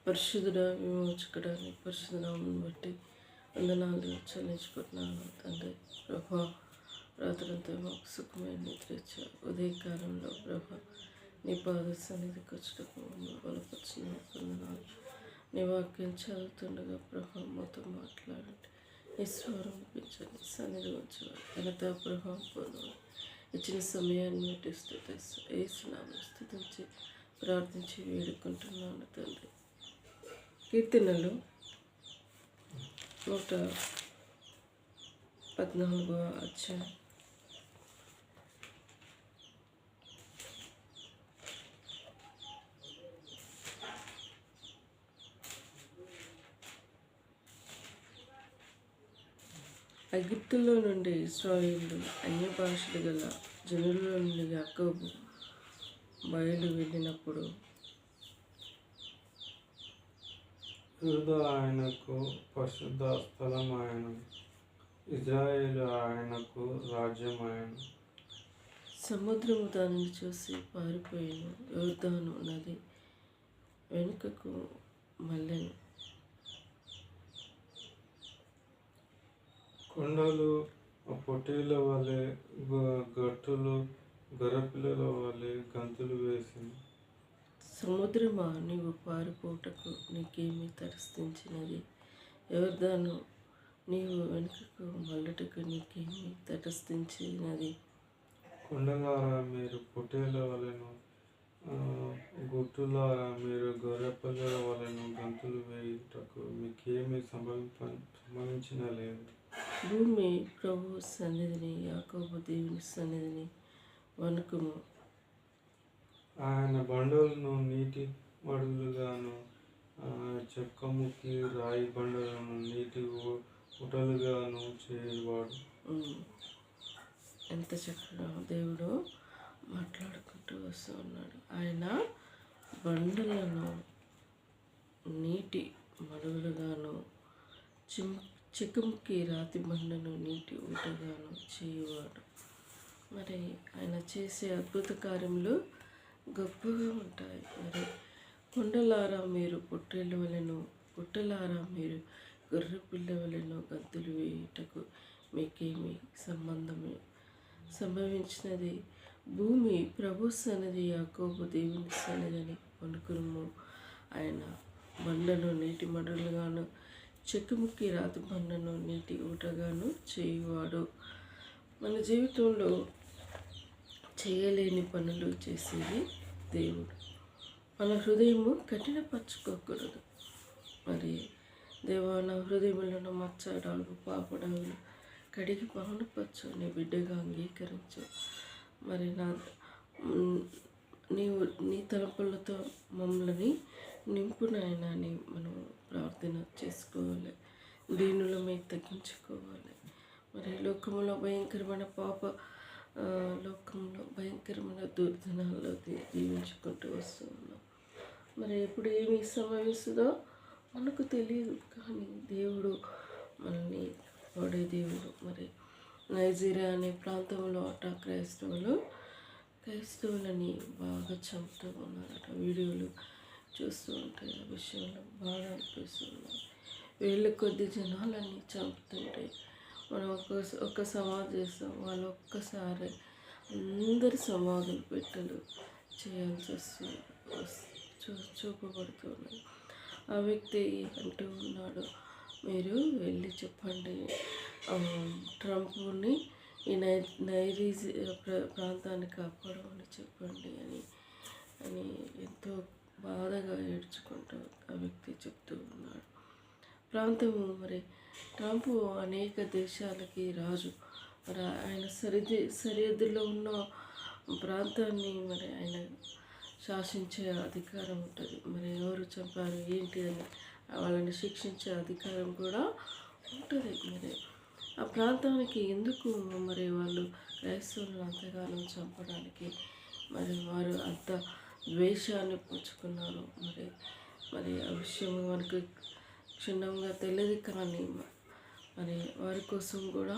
పరిశుద్ధుడ విమోచకుడాన్ని పరిశుద్ధ నామమును బట్టి వందనాలు చెల్లించుకుంటున్నాను తండ్రి. ప్రభా, రాత్రంతా మాకు సుఖమైన నిద్ర ఇచ్చావు. ఉదయకాలంలో ప్రభా నీ పాద సన్నిధికి వచ్చటకు మమ్మల్ని బలపరిచిన వందనాలు. నీ వాక్యం చదువుతుండగా ప్రభా మాతో మాట్లాడండి. నీ స్వరం పెంచండి. సన్నిధి ఉంచవాలి. ఘనత ప్రభావం పొందాలి. ఇచ్చిన సమయాన్ని బట్టి స్తుతిస్తున్నాను. స్తుతించి ప్రార్థించి వేడుకుంటున్నాను తండ్రి. కీర్తనలు 114వ అధ్యాయం. ఐగుప్తులో నుండి ఇశ్రాయేలు అన్య భాషలు గల జనుల నుండి యాకోబు బయలు వెళ్ళినప్పుడు యూదా ఆయనకు పరిశుద్ధ స్థలం ఆయన, ఇజ్రాయేలు ఆయనకు రాజ్యం ఆయన. సముద్రము దానిని చూసి పారిపోయిన యోర్దాను నది వెనుకకు మళ్ళెను. కొండలు పొట్టేల వలె, గట్టులు గొర్రెపిల్లల వలె గంతులు వేసింది. సముద్రమా, నీవు పారిపోటకు నీకేమీ తటస్థించినది? యోర్దాను, నీవు వెనుకకు మళ్ళటకు నీకేమీ తటస్థించినది? కొండలారా మీరు పొట్టేల వలెను, గుట్టులారా మీరు గొర్రెపిల్లల వలెను గంతులు వేయుటకు మీకేమీ సంభవించిన లేదు. భూమి ప్రభు సన్నిధిని, యాకోబు దేవుని సన్నిధిని వణుకుము. ఆయన బండలను నీటి మడులుగాను, చెక్కముక్కి రాయి బండలను నీటి ఊటలుగాను చేయవాడు. ఎంత చక్కగా దేవుడు మాట్లాడుకుంటూ వస్తూ ఉన్నాడు. ఆయన బండలను నీటి మడుగులుగాను, చెక్కముక్కి రాతి బండను నీటి ఊటగాను చేయవాడు. మరి ఆయన చేసే అద్భుత కార్యములు గొప్పగా ఉంటాయి. మరి కొండలారా మీరు పొట్టేళ్ళ వలెను, పుట్టలారా మీరు గొర్రె పిల్ల వలెను గంతులు వేయుటకు మీకేమి సంభవించినది? భూమి ప్రభు సన్నిధి, యాకోబు దేవుని సన్నిధిని వణుకుము. ఆయన బండను నీటి మడులుగాను, చెక్కుముక్కి రాతి బండను నీటి ఊటగాను చేయువాడు. మన జీవితంలో చేయలేని పనులు చేసేది దేవుడు. మన హృదయము కఠినపరచుకోకూడదు. మరి దేవా, నా హృదయంలో మచ్చడాలు పాపడాలు కడిగి పావనపరచు, నీ బిడ్డగా అంగీకరించు. మరి నీవు నీ తలపులతో మమ్మల్ని నింపునైనా అని మనం ప్రార్థన చేసుకోవాలి. దీనులమై తగ్గించుకోవాలి. మరి లోకంలో భయంకరమైన లోకంలో భయంకరమైన దుర్దినాల్లో జీవించుకుంటూ వస్తున్నాం. మరి ఎప్పుడు ఏమి సంభవిస్తుందో మనకు తెలియదు, కానీ దేవుడు మనల్ని వాడే దేవుడు. మరి నైజీరియా అనే ప్రాంతంలో క్రైస్తవులని బాగా చంపుతూ ఉన్నారట. వీడియోలు చూస్తూ ఉంటే ఆ విషయంలో బాగా అనిపిస్తున్నారు. వేళ్ళ కొద్ది జనాలని చంపుతుంటే మనం ఒక సమాధి చేస్తాం, వాళ్ళు ఒక్కసారి అందరి సమాధులు పెట్టలు చేయాల్సి వస్తుంది, చూపబడుతున్నాయి. ఆ వ్యక్తి అంటూ ఉన్నాడు, మీరు వెళ్ళి చెప్పండి ట్రంప్ని ఈ నైజీరియా ప్రాంతాన్ని కాపాడమని చెప్పండి అని ఎంతో బాధగా ఏడ్చుకుంటూ ఆ వ్యక్తి చెప్తూ ఉన్నాడు. ప్రాంతము మరి ట్రంప్ అనేక దేశాలకి రాజు. మరి ఆయన సరిహద్దులో ఉన్న ప్రాంతాన్ని మరి ఆయన శాసించే అధికారం ఉంటుంది. మరి ఎవరు చంపారు ఏంటి అని వాళ్ళని శిక్షించే అధికారం కూడా ఉంటుంది. మరి ఆ ప్రాంతానికి ఎందుకు మరి వాళ్ళు క్రైస్తవులను అంతగానో చంపడానికి మరి వారు అంత ద్వేషాన్ని పుచ్చుకున్నారు? మరి ఆ విషయం మనకు క్షుణ్ణంగా తెలియదు, కానీ మరి వారి కోసం కూడా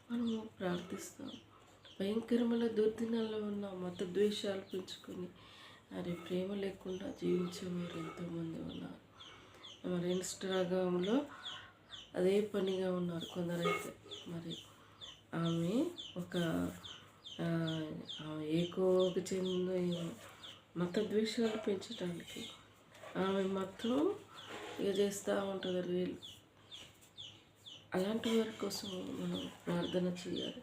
మనము ప్రార్థిస్తాం. భయంకరమైన దుర్దినాల్లో ఉన్న మత ద్వేషాలు పెంచుకొని మరి ప్రేమ లేకుండా జీవించేవారు ఎంతోమంది ఉన్నారు. మరి ఇన్స్టాగ్రామ్లో అదే పనిగా ఉన్నారు కొందరైతే. మరి ఆమె ఒక ఆమె ఏకోకి చెందిన మత ద్వేషాలు పెంచడానికి ఆమె మాత్రం ఇక చేస్తూ ఉంటుంది వీళ్ళు. అలాంటి వారి కోసం మనం ప్రార్థన చేయాలి.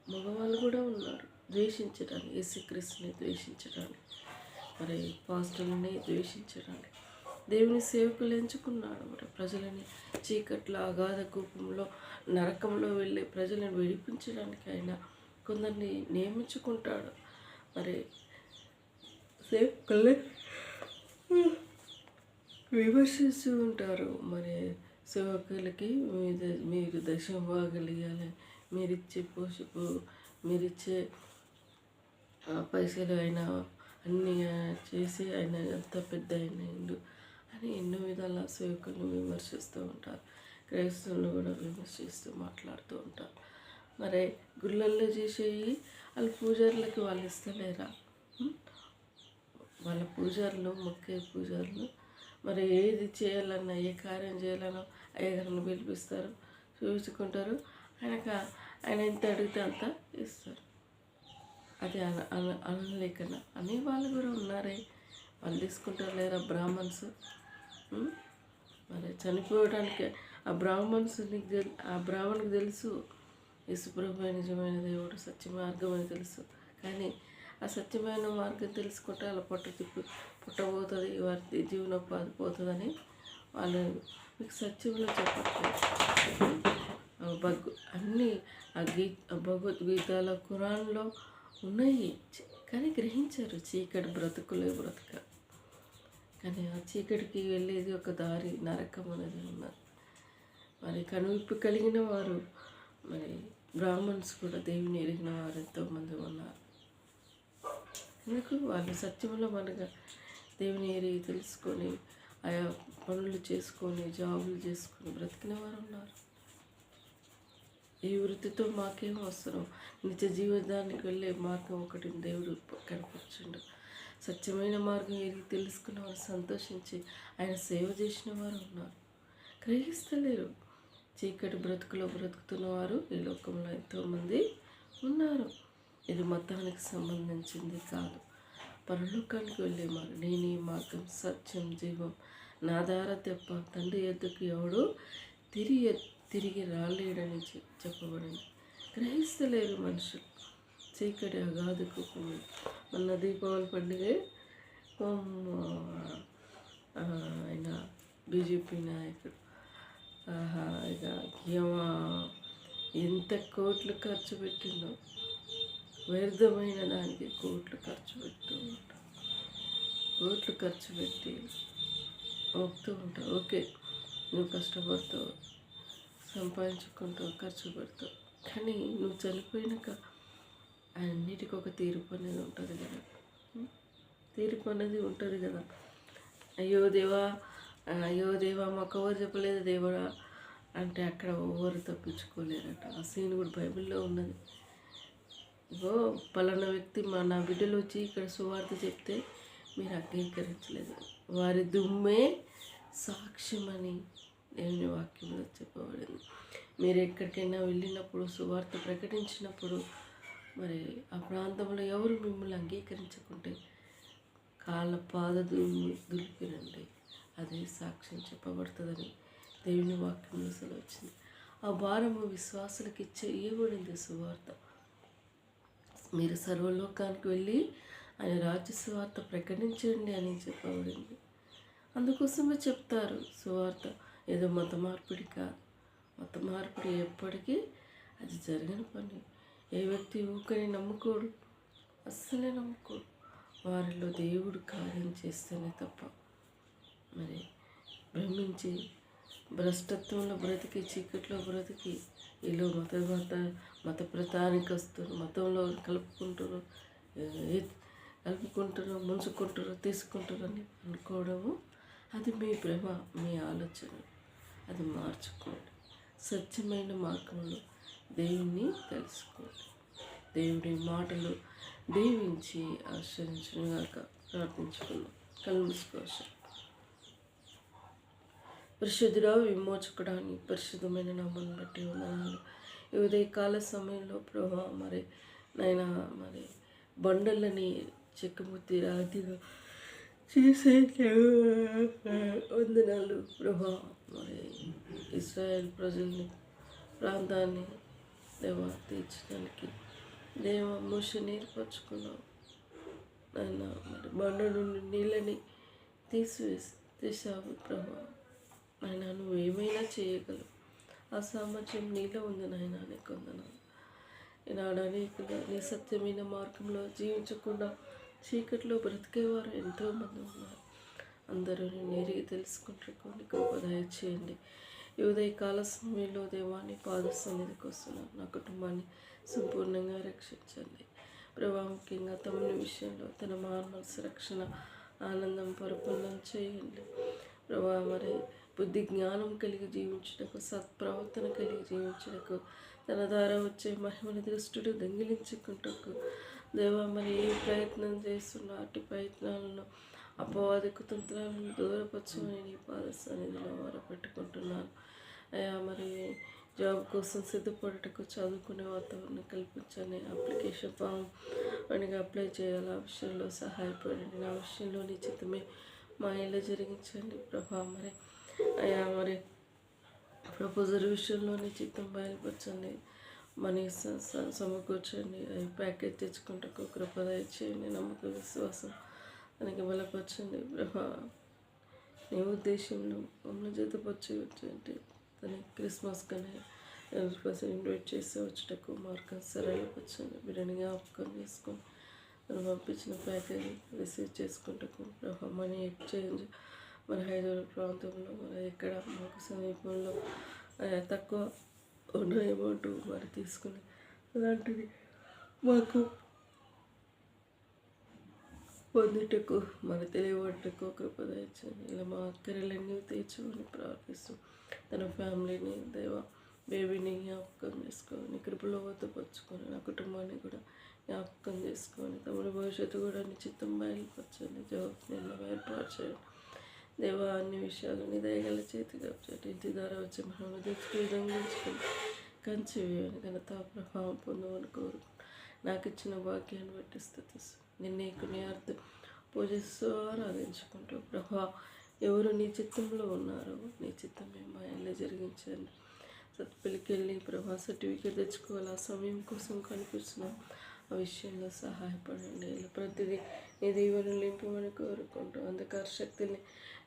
మగవాళ్ళు కూడా ఉన్నారు ద్వేషించడానికి, యేసుక్రీస్తుని ద్వేషించడానికి, మరి పాస్టర్ని ద్వేషించడానికి. దేవుని సేవకులు ఎంచుకున్నాడు. మరి ప్రజలని చీకట్ల అగాధ కూపంలో నరకంలో వెళ్ళే ప్రజలను విడిపించడానికి ఆయన కొందరిని నియమించుకుంటాడు. మరి సేవకుల్ని విమర్శిస్తూ ఉంటారు. మరి సేవకులకి మీరు దశం ఇవ్వాలి, మీరిచ్చే పైసలు ఆయన అన్నీ చేసి ఆయన ఎంత పెద్ద అయినాడు అని ఎన్నో విధాల సేవకులను విమర్శిస్తూ ఉంటారు. క్రైస్తవులను కూడా విమర్శిస్తూ మాట్లాడుతూ ఉంటారు. మరి గుళ్ళల్లో చేసేవి వాళ్ళ పూజారులకి వాళ్ళు ఇస్తలేరా? వాళ్ళ పూజారులు, మొక్కే పూజారులు మరి ఏది చేయాలన్నా, ఏ కార్యం చేయాలన్నా అయ్యగారిని పిలిపిస్తారు, చూసుకుంటారు. ఆయన ఎంత అడిగితే అంత ఇస్తారు. అది అనలేకనా అనే వాళ్ళు కూడా ఉన్నారే. వాళ్ళు తీసుకుంటారు లేరా బ్రాహ్మణ్స్? మరి చనిపోవడానికి ఆ బ్రాహ్మణునికి తెలుసు యేసుప్రభువే నిజమైన దేవుడు, సత్య మార్గం అని తెలుసు. కానీ ఆ సత్యమైన మార్గం తెలుసుకుంటే వాళ్ళ పుట్టబోతుంది, వారి జీవనోపాధి పోతుందని వాళ్ళు మీకు సత్యంలో చెప్పట్లేదు. అన్నీ భగవద్గీతలో, ఖురాన్లో ఉన్నాయి, కానీ గ్రహించారు. చీకటి బ్రతుకులే బ్రతుక, కానీ ఆ చీకటికి వెళ్ళేది ఒక దారి, నరకం అనేది ఉన్నది. మరి కనువిప్పు కలిగిన వారు, మరి బ్రాహ్మణ్స్ కూడా దేవుని ఎరిగిన వారు ఎంతోమంది ఉన్నారు. ఎందుకు? వాళ్ళు సత్యంలో మనగా దేవుని ఎరిగి తెలుసుకొని ఆయా పనులు చేసుకొని జాబులు చేసుకొని బ్రతికిన వారు ఉన్నారు. ఈ వృత్తితో మాకేం అవసరం? నిత్య జీవితానికి వెళ్ళే మార్గం ఒకటి దేవుడు కనపరచండు. సత్యమైన మార్గం ఎరిగి తెలుసుకున్న వారు సంతోషించి ఆయన సేవ చేసిన వారు ఉన్నారు. గ్రహిస్తలేరు. చీకటి బ్రతుకులో బ్రతుకుతున్న వారు ఈ లోకంలో ఎంతోమంది ఉన్నారు. ఇది మతానికి సంబంధించింది కాదు, పరలోకానికి వెళ్ళే మార్గం. నేను ఈ మార్గం, సత్యం, జీవం, నా ద్వారా తప్ప తండ్రి ఎద్దుకు ఎవడు తిరిగి రాలేడని చెప్పబడింది. గ్రహిస్తలేరు మనుషులు. చీకటి అగాధకు మొన్న దీపావళి పండుగ ఆయన బీజేపీ నాయకుడు ఇక ఎంత కోట్లు ఖర్చు పెట్టిందో, వ్యర్థమైన దానికి కోట్లు ఖర్చు పెడుతూ ఉంటాం. కోట్లు ఖర్చు పెట్టి మోపుతూ ఉంటావు. ఓకే, నువ్వు కష్టపడతావు, సంపాదించుకుంటావు, ఖర్చు పెడతావు, కానీ నువ్వు చనిపోయినాక అన్నిటికీ ఒక తీర్పు అనేది ఉంటుంది కదా. తీర్పు అనేది ఉంటుంది కదా. అయ్యో దేవా మాకు ఎవరు చెప్పలేదు దేవుడా అంటే అక్కడ ఎవరు తప్పించుకోలేరట. ఆ సీన్ కూడా బైబిల్లో ఉన్నది. ఇగో పలానా వ్యక్తి నా బిడ్డలు వచ్చి ఇక్కడ సువార్త చెప్తే మీరు అంగీకరించలేదు, వారి దుమ్మే సాక్ష్యమని దేవుని వాక్యంలో చెప్పబడింది. మీరు ఎక్కడికైనా వెళ్ళినప్పుడు, సువార్త ప్రకటించినప్పుడు, మరి ఆ ప్రాంతంలో ఎవరు మిమ్మల్ని అంగీకరించకుంటే కాళ్ళ పాద దులిపిరండి, అదే సాక్ష్యం చెప్పబడుతుందని దేవుని వాక్యంలో అసలు వచ్చింది. ఆ భారము విశ్వాసులకు ఇవ్వబడింది సువార్త. మీరు సర్వలోకానికి వెళ్ళి ఆయన రాజ్య సువార్త ప్రకటించండి అని చెప్పబడింది. అందుకోసమే చెప్తారు సువార్త ఏదో మత మార్పిడి కాదు. మత మార్పిడి ఎప్పటికీ అది జరిగిన పని. ఏ వ్యక్తి ఊకని నమ్ముకోడు, అస్సలే నమ్ముకోడు. వారిలో దేవుడు కార్యం చేస్తేనే తప్ప. మరి భ్రమించి భ్రష్టత్వంలో బ్రతికి, చీకట్లో బ్రతికి, వీళ్ళు మత ప్రతానికస్తులు, మతంలో కలుపుకుంటారు, ముంచుకుంటారు, తీసుకుంటారు అని అనుకోవడము అది మీ భ్రమ, మీ ఆలోచన. అది మార్చుకోండి. సత్యమైన మార్గంలో దేవుణ్ణి తెలుసుకోండి. దేవుడి మాటలు దీవించి ఆశ్రయించుగాక. ప్రార్థించుకున్నాం. కళ్ళు మూసుకోవచ్చు. పరిశుద్ధుడా విమోచకుడాన్ని పరిశుద్ధమైన నామాన్ని బట్టి వందనాలు. ఈ ఉదయకాల సమయంలో ప్రభా మరి నాయన మరి బండలని చెక్కముత్తి రాతిగా చేసే వందనాలు ప్రభా. మరి ఇశ్రాయేల్ ప్రజల్ని ప్రాంతాన్ని దేవా తీర్చడానికి దేవ మోషని ఏర్పరచుకున్నావు నాయన. మరి బండ నుండి నీళ్ళని తీసావు ప్రభా. నాయన నువ్వు ఏమైనా చేయగలవు, ఆ సామర్థ్యం నీలో ఉంది నాయన. నీకు వందనాలు. ఈనాడు అనేకులు నీ సత్యమైన మార్గంలో జీవించకుండా చీకట్లో బ్రతికేవారు ఎంతోమంది ఉన్నారు. అందరూ నేను ఎరిగి తెలుసుకుంటూ నీకు దయచేయండి. ఈ ఉదయకాల సమయంలో దేవాన్ని పాద సన్నిధికి వస్తున్నాను. నా కుటుంబాన్ని సంపూర్ణంగా రక్షించండి ప్రభా. ముఖ్యంగా తమ్ముని విషయంలో తన మనసు రక్షణ ఆనందం పరిపూర్ణం చేయండి ప్రభా. మరి బుద్ధి జ్ఞానం కలిగి జీవించుటకు, సత్ప్రవర్తన కలిగి జీవించుటకు, తన ద్వారా వచ్చే మహిమని దృష్టిని దొంగిలించుకుంటకు దేవా మరి ఏ ప్రయత్నం చేస్తున్నా అటు ప్రయత్నాలను అపవాదిక తంత్రాలను దూరపరచమని నీ పాద సన్నిధిలో మొరపెట్టుకుంటున్నాను అయ్యా. మరి జాబ్ కోసం సిద్ధపడటకు చదువుకునే వాతావరణం కల్పించండి. అప్లికేషన్ ఫామ్ మనకి అప్లై చేయాలి, ఆ విషయంలో సహాయపడండి. నా విషయంలో నీ చిత్తమే మా ఇల్లు జరిగించండి ప్రభా. మరి అయ్యా మరి ప్రపోజల్ విషయంలో నీ చిత్తం బయలుపరచండి. మనీ సమకూర్చండి. అవి ప్యాకేజ్ తెచ్చుకుంటూ కృప దయచేయండి. నమ్మకం విశ్వాసం తనకి బలపరచండి ప్రభా. నీ ఉద్దేశంలో మమ్మల్ని జతపరచండి. తనకి క్రిస్మస్ కానీ ఇన్వైట్ చేసి వచ్చేటకు మార్గం సరళపరచండి. బిర్యానీ జ్ఞాపకం చేసుకొని తను పంపించిన ప్యాకేజ్ రిసీవ్ చేసుకుంటకు ప్రభా. మనీ ఎక్స్చేంజ్ మన హైదరాబాద్ ప్రాంతంలో మరి ఎక్కడ మాకు సమీపంలో తక్కువ ఉన్న అమౌంట్ మరి తీసుకుని అలాంటివి మాకు పొందుటకు మన తెలియబట్టకు కృప దయచేయండి. ఇలా మా అక్కరలన్నీ తీర్చమని ప్రార్థిస్తూ తన ఫ్యామిలీని దేవ బేబీని జ్ఞాపకం చేసుకొని కృపలో వద్దపరుచుకొని నా కుటుంబాన్ని కూడా జ్ఞాపకం చేసుకొని తమ భవిష్యత్తు కూడా నిశ్చితం బయలుపరచండి. జవాబుని ఏర్పరచండి దేవా. అన్ని విషయాలు నీ దయగల చేతిగా ఇంటి ద్వారా వచ్చే మనం దృష్టిని దొంగిలించుకొని కంచి వేయని ఘనత ప్రభావం పొందమని కోరుకుంటూ నాకు ఇచ్చిన భాగ్యాన్ని బట్టి స్థుతిస్తూ నిన్నేకు నీ అర్థం పూజిస్తూ ఆరాధించుకుంటూ ప్రభా. ఎవరు నీ చిత్తంలో ఉన్నారో నీ చిత్తమే మా ఇల్లు జరిగించండి. సత్పల్లికి వెళ్ళి ప్రభా సర్టిఫికేట్ తెచ్చుకోవాలి, ఆ సమయం కోసం కనిపిస్తున్నాం. ఆ విషయంలో సహాయపడండి. ఇలా ప్రతిదీ నీ దీవెనలు నింపమని కోరుకుంటూ అంధకార శక్తుల్ని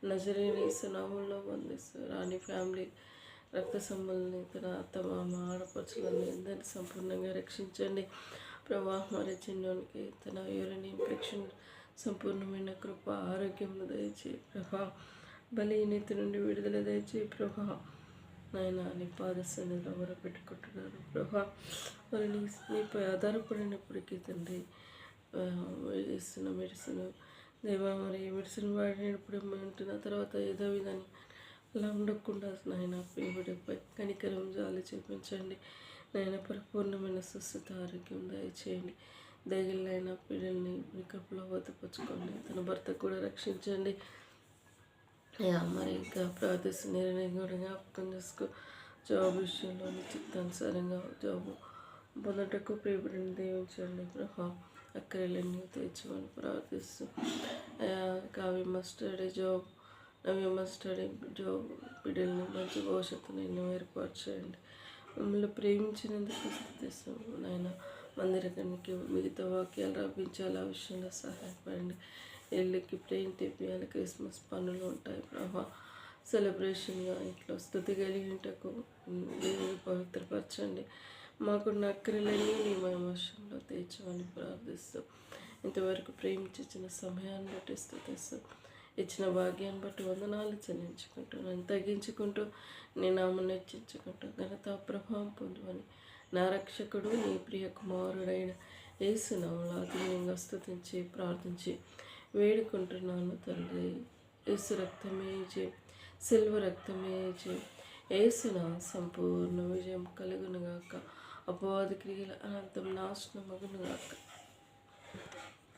నజరేని సునామంలో బంధిస్తూ రాని ఫ్యామిలీ రక్త సంబంధిని తన అత్త మామ ఆడపడుచులని అందరినీ సంపూర్ణంగా రక్షించండి ప్రభా. మరి చిన్నోనికి తన యూరిన్ ఇన్ఫెక్షన్ సంపూర్ణమైన కృప ఆరోగ్యం దయచేయి ప్రభా. బలహీనత నుండి విడుదల దయచేయి ప్రభా. నాయన నీ పాద సన్నిధిలో మొరపెట్టుకుంటున్నాను ప్రభా. మరి నీపై ఆధారపడినప్పటికీ తండ్రి ఇస్తున్న మెడిసిన్ దేవా మరి మెడిసిన్ వాడినప్పుడు ఉంటున్న తర్వాత ఏదో విధాన్ని అలా ఉండకుండా నాయన పిలువడిపై కనికరం జాలి చూపించండి నాయన. పరిపూర్ణమైన స్వస్థత ఆరోగ్యం దయచేయండి. దయగలైన పిల్లల్ని మీ కప్పులో వద్దపరుచుకోండి. తన భర్త కూడా రక్షించండి అయ్యా. మరి ఇంకా ప్రార్థిస్తున్న నిర్ణయం కూడా జ్ఞాపకం చేసుకో. జాబ్ విషయంలో చిత్తానుసారంగా జాబ్ పొందటకు ప్రియపడిని దీవించండి ప్రభా. అక్కరలన్నీ తెచ్చమని ప్రార్థిస్తూ కావ్య మస్టడీ జాబ్ నవ్య మస్టడీ జాబ్ బిడ్డల్ని మంచి భవిష్యత్తుని ఎన్నో ఏర్పాటు చేయండి. మమ్మల్ని ప్రేమించినందుకు స్థుతిస్తాం నాయన. మందిరానికి మిగతా వాక్యాలు రప్పించాలి, ఆ విషయంలో సహాయపడండి. ఇళ్ళకి పెయింట్ వేయాలి, క్రిస్మస్ పనులు ఉంటాయి ప్రభా. సెలబ్రేషన్గా ఇంట్లో స్థుతి కలిగింటకు దేవుని పవిత్రపరచండి. మాకున్న అక్కరలన్నీ నీ మహిమలో తీర్చమని ప్రార్థిస్తాం. ఇంతవరకు ప్రేమించిన సమయాన్ని బట్టి స్థుతిస్తాం. ఇచ్చిన భాగ్యాన్ని బట్టి వందనాలు చెల్లించుకుంటూ నన్ను తగ్గించుకుంటూ నీ నామం హెచ్చించుకుంటూ ఘనత ప్రభావం పొందువని నా రక్షకుడు నీ ప్రియ కుమారుడైన యేసు నామములో ఆత్మీయంగా స్తుతించి ప్రార్థించి వేడుకుంటున్నాను తండ్రి. యేసు రక్తమే జయం, సిల్వ రక్తమే జయం. యేసున సంపూర్ణ విజయం కలుగునుగాక. అపవాది క్రియల అనంతం నాశనం మగునుగాక.